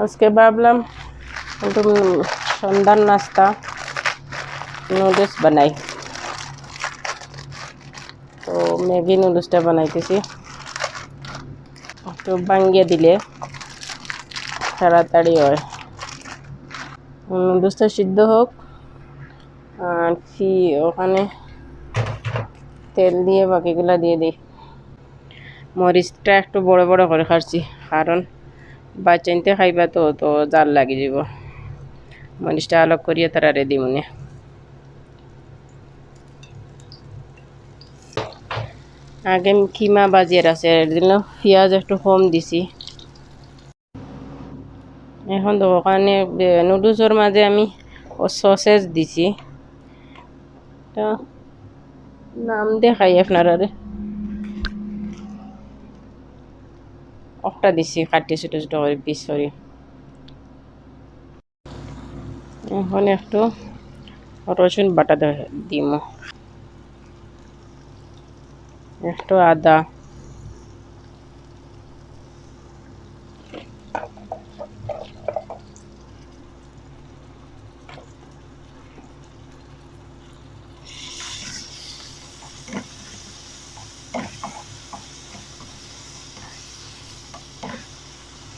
আজকে ভাবলাম একটু সন্ধ্যার নাস্তা নুডলস বানাই। তো ম্যাগি নুডলসটা বানাইতেছি। একটু ভাঙিয়ে দিলে তাড়াতাড়ি হয়। নুডলসটা সিদ্ধ হোক, আর ওখানে তেল দিয়ে বাকিগুলা দিয়ে দিই। মরিচটা একটু বড় বড় করে কাটছি, কারণ বাচ্চাইতে খাইবা তো তো জাল লাগি যাব। মরিচটা আলোক করিয়ে তারা রেডি মনে। আগে কিমা বাজিয়ে আছে, দিল পেঁয়াজ একটু কম দিছি। এখন তো ওখানে নুডলসের মাঝে আমি সসেজ দিছি, নাম দেখাই আপনারা। একটা দিছি কাটি ছোট ছোট করে পিস করে। এখন একটু রসুন বাটা দিম, একটু আদা,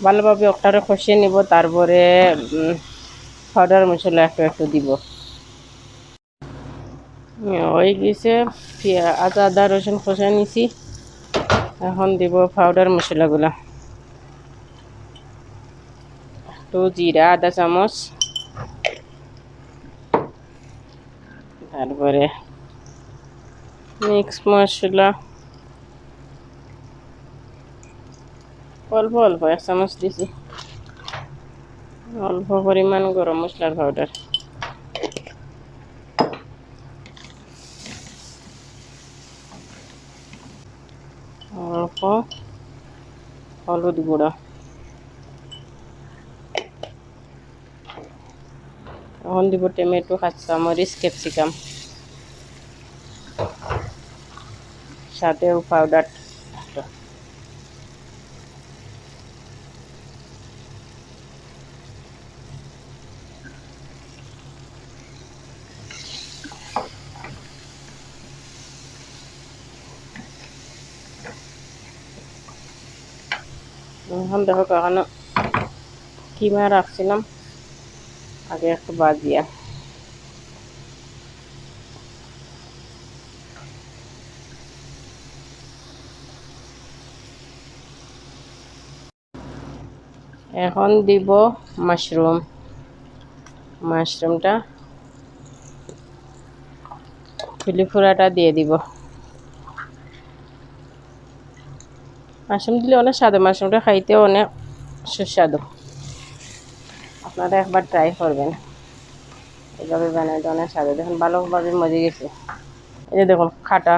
ভালোভাবে ওটারে কষিয়ে নিব। তারপরে পাউডার মশলা একটু একটু দিব। হয়ে গেছে, আদা রসুন কষা নিছি। এখন দিব পাউডার মশলাগুলা। একটু জিরা আধা চামচ, তারপরে মিক্স মশলা অল্প অল্প 1 চামচ দিছি। অল্প পরিমাণ গরম মশলার পাউডার, অল্প হলুদ গুঁড়ো, এখন দিব টমেটো, কাঁচামরিচ, ক্যাপসিকাম, সাথেও পাউডার। এখন দেখো কখনো কিমা রাখছিলাম আগে একটু বাজিয়া। এখন দিব মাশরুমটা ফুলিফুরাটা দিয়ে দিব। মাশরুম দিলে অনেক স্বাদ, মাশরুমটা খাইতে অনেক সুস্বাদু। আপনারা একবার ট্রাই করবেন, এইভাবে বানাইতে অনেক স্বাদ। দেখুন ভালোভাবে মজে গেছে। এই যে দেখুন খাটা।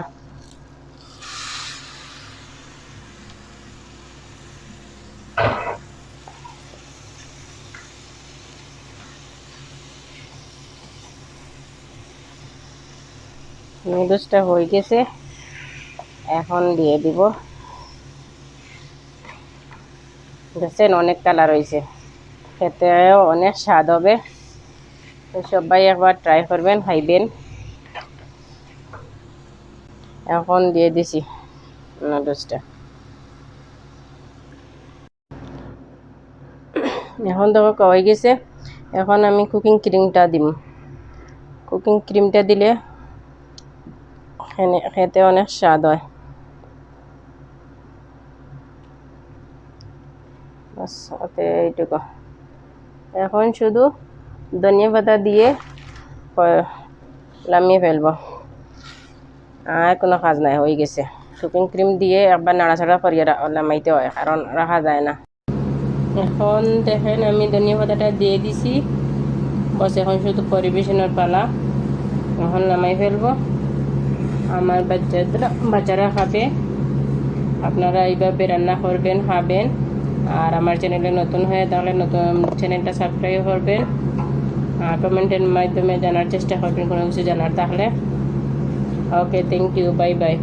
নুডলসটা হয়ে গেছে, এখন দিয়ে দিব। দেখছেন অনেক কালার হয়েছে, খেতেও অনেক স্বাদ হবে। তো সবাই একবার ট্রাই করবেন, খাইবেন। এখন দিয়ে দিছি নুডলসটা। এখন দেখো হয়ে গেছে। এখন আমি কুকিং ক্রিমটা দিম। কুকিং ক্রিমটা দিলে খেতে অনেক স্বাদ হয়। বাস এইটুকু। এখন শুধু ধনিয়া পাতা দিয়ে নামিয়ে ফেলবো, আর কোনো কাজ নাই, হয়ে গেছে। কুকিং ক্রিম দিয়ে একবার নাড়াচাড়া করিয়ে নামাইতে হয়, কারণ রাখা যায় না। এখন দেখেন আমি ধনিয়া পাতাটা দিয়ে দিছি। বস এখন শুধু পরিবেশনের পালা। এখন নামাই ফেলবো। আমার বাচ্চারা খাবে। আপনারা এইভাবে রান্না করবেন, খাবেন। আর আমার চ্যানেলে নতুন হয়ে তাহলে নতুন চ্যানেলটা সাবস্ক্রাইব করবেন, আর কমেন্টের মাধ্যমে জানার চেষ্টা করবেন কোনো কিছু জানার থাকলে। ওকে, থ্যাংক ইউ, বাই বাই।